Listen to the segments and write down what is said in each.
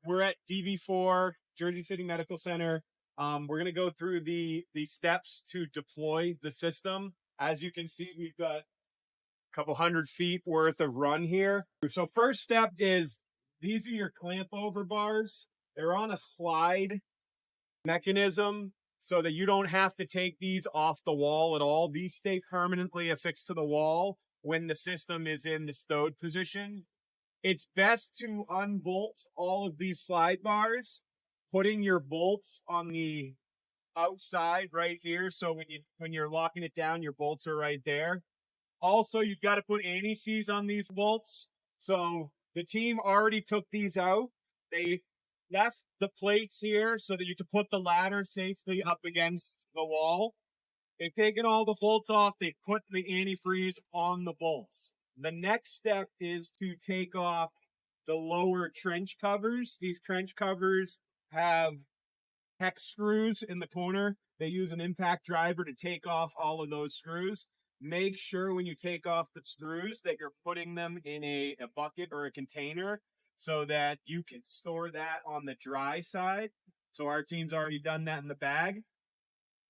We're at DB4, Jersey City Medical Center. We're going to go through the steps to deploy the system. As you can see, we've got a couple 100 feet worth of run here. So first step is these are your clamp over bars. They're on a slide mechanism so that you don't have to take these off the wall at all. These stay permanently affixed to the wall when the system is in the stowed position. It's best to unbolt all of these slide bars, putting your bolts on the outside right here. So when you're locking it down, your bolts are right there. Also, you've got to put anti-seize on these bolts. So the team already took these out. They left the plates here so that you could put the ladder safely up against the wall. They've taken all the bolts off. They put the antifreeze on the bolts. The next step is to take off the lower trench covers. These trench covers have hex screws in the corner. They use an impact driver to take off all of those screws. Make sure when you take off the screws that you're putting them in a bucket or a container so that you can store that on the dry side. So our team's already done that in the bag.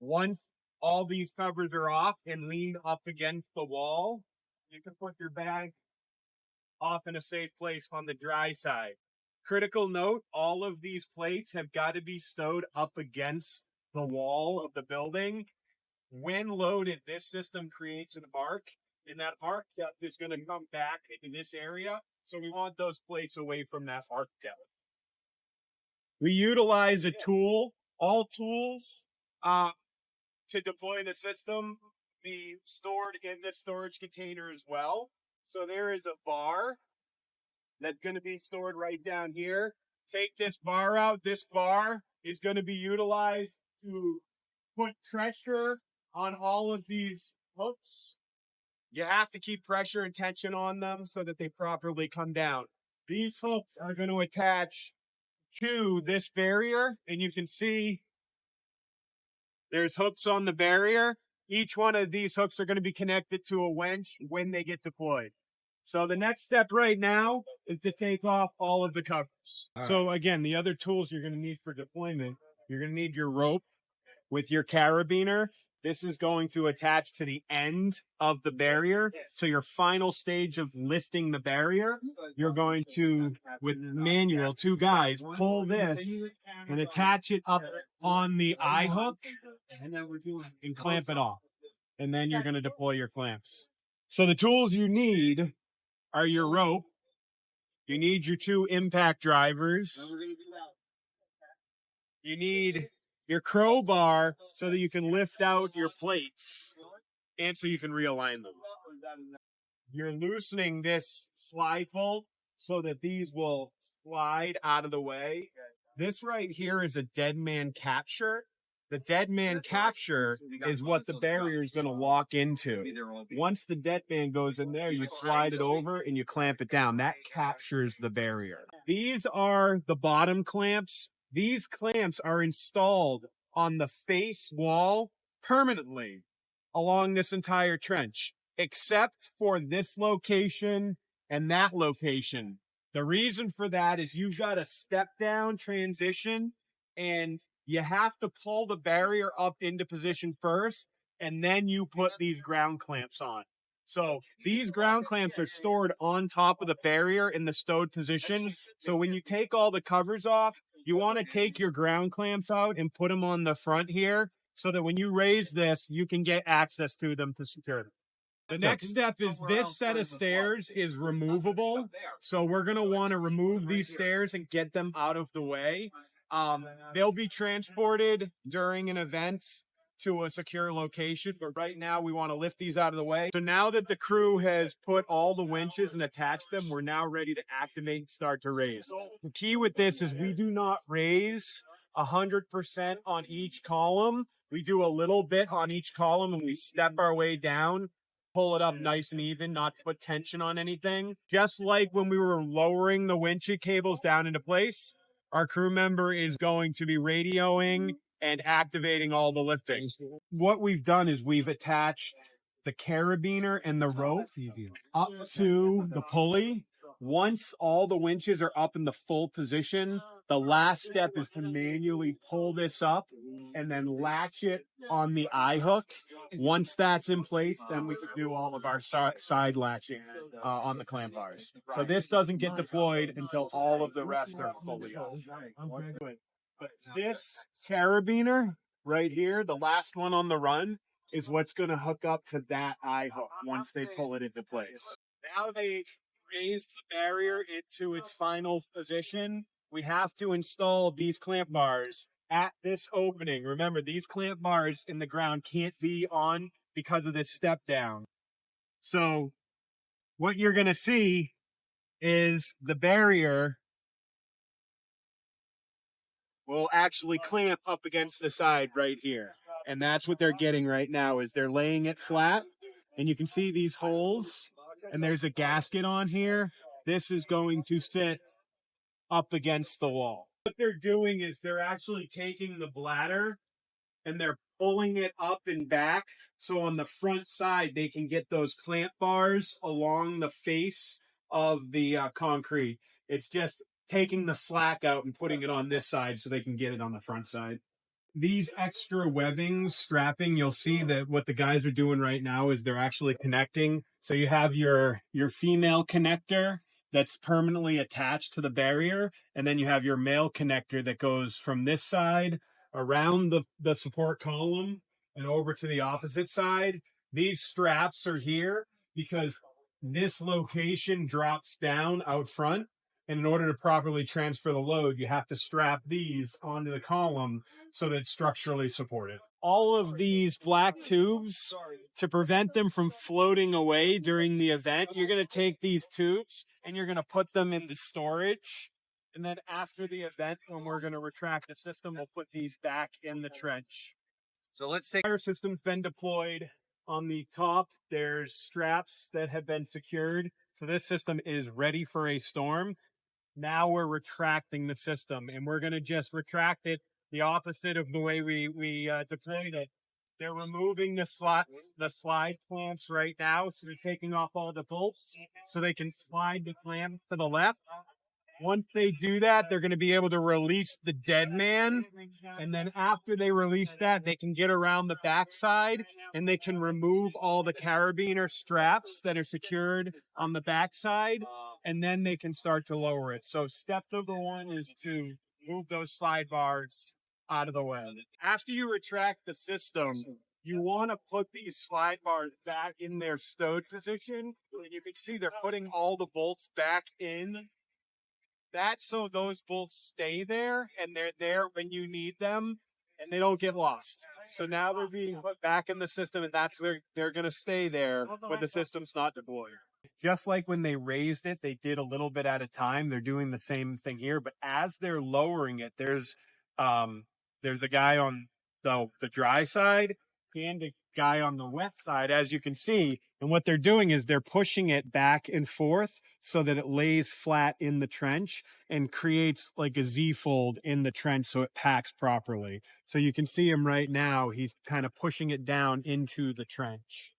Once all these covers are off and lean up against the wall, you can put your bag off in a safe place on the dry side. Critical note, all of these plates have got to be stowed up against the wall of the building. When loaded, this system creates an arc, and that arc depth is going to come back into this area. So we want those plates away from that arc depth. We utilize a tool, all tools, to deploy the system, be stored in the storage container as well. So there is a bar that's going to be stored right down here. Take this bar out. This bar is going to be utilized to put pressure on all of these hooks. You have to keep pressure and tension on them so that they properly come down. These hooks are going to attach to this barrier, and you can see there's hooks on the barrier. Each one of these hooks are going to be connected to a winch when they get deployed. So the next step right now is to take off all of the covers. So again, the other tools you're going to need for deployment, you're going to need your rope with your carabiner. This is going to attach to the end of the barrier. So your final stage of lifting the barrier, you're going to, with manual, 2 guys, pull this and attach it up on the eye hook and clamp it off. And then you're going to deploy your clamps. So the tools you need are your rope. You need your 2 impact drivers. You need your crowbar so that you can lift out your plates and so you can realign them. You're loosening this slide bolt so that these will slide out of the way. This right here is a dead man capture. The dead man capture is what the barrier is going to lock into. Once the dead man goes in there, you slide it over and you clamp it down. That captures the barrier. These are the bottom clamps. These clamps are installed on the face wall permanently along this entire trench, except for this location and that location. The reason for that is you've got a step down transition and you have to pull the barrier up into position first, and then you put these ground clamps on. So these ground clamps are stored on top of the barrier in the stowed position. So when you take all the covers off, you want to take your ground clamps out and put them on the front here so that when you raise this, you can get access to them to secure them. The next step is this set of stairs is removable. So we're going to want to remove these stairs and get them out of the way. They'll be transported during an event to a secure location, but right now we want to lift these out of the way. So now that the crew has put all the winches and attached them, we're now ready to activate and start to raise. The key with this is we do not raise 100% on each column. We do a little bit on each column and we step our way down, pull it up nice and even, not to put tension on anything. Just like when we were lowering the winch cables down into place, our crew member is going to be radioing and activating all the lifting. What we've done is we've attached the carabiner and the rope up to the pulley. Once all the winches are up in the full position, the last step is to manually pull this up and then latch it on the eye hook. Once that's in place, then we can do all of our side latching on the clamp bars. So this doesn't get deployed until all of the rest are fully up. But this carabiner right here, the last one on the run, is what's going to hook up to that eye hook once they pull it into place. Now they raised the barrier into its final position. We have to install these clamp bars at this opening. Remember, these clamp bars in the ground can't be on because of this step down. So what you're going to see is the barrier will actually clamp up against the side right here. And that's what they're getting right now, is they're laying it flat. And you can see these holes, and there's a gasket on here. This is going to sit up against the wall. What they're doing is they're actually taking the bladder and they're pulling it up and back. So on the front side, they can get those clamp bars along the face of the concrete. It's just taking the slack out and putting it on this side so they can get it on the front side. These extra webbing, strapping, you'll see that what the guys are doing right now is they're actually connecting. So you have your female connector that's permanently attached to the barrier, and then you have your male connector that goes from this side around the support column and over to the opposite side. These straps are here because this location drops down out front. And in order to properly transfer the load, you have to strap these onto the column so that it's structurally supported. All of these black tubes, to prevent them from floating away during the event, you're going to take these tubes and you're going to put them into storage. And then after the event, when we're going to retract the system, we'll put these back in the trench. So let's take Fire system's been deployed. On the top, there's straps that have been secured. So this system is ready for a storm. Now we're retracting the system, and we're going to just retract it the opposite of the way we deployed it. They're removing the slide clamps right now, so they're taking off all the bolts so they can slide the clamp to the left. Once they do that, they're going to be able to release the dead man. And then after they release that, they can get around the backside and they can remove all the carabiner straps that are secured on the backside. And then they can start to lower it. So step number one is to move those slide bars out of the way. After you retract the system, you want to put these slide bars back in their stowed position. You can see they're putting all the bolts back in. That's so those bolts stay there and they're there when you need them and they don't get lost. So now they're being put back in the system, and that's where they're going to stay there when the system's not deployed. Just like when they raised it, they did a little bit at a time. They're doing the same thing here, but as they're lowering it, there's a guy on the dry side and a guy on the wet side, as you can see. And what they're doing is they're pushing it back and forth so that it lays flat in the trench and creates like a Z-fold in the trench so it packs properly. So you can see him right now. He's kind of pushing it down into the trench.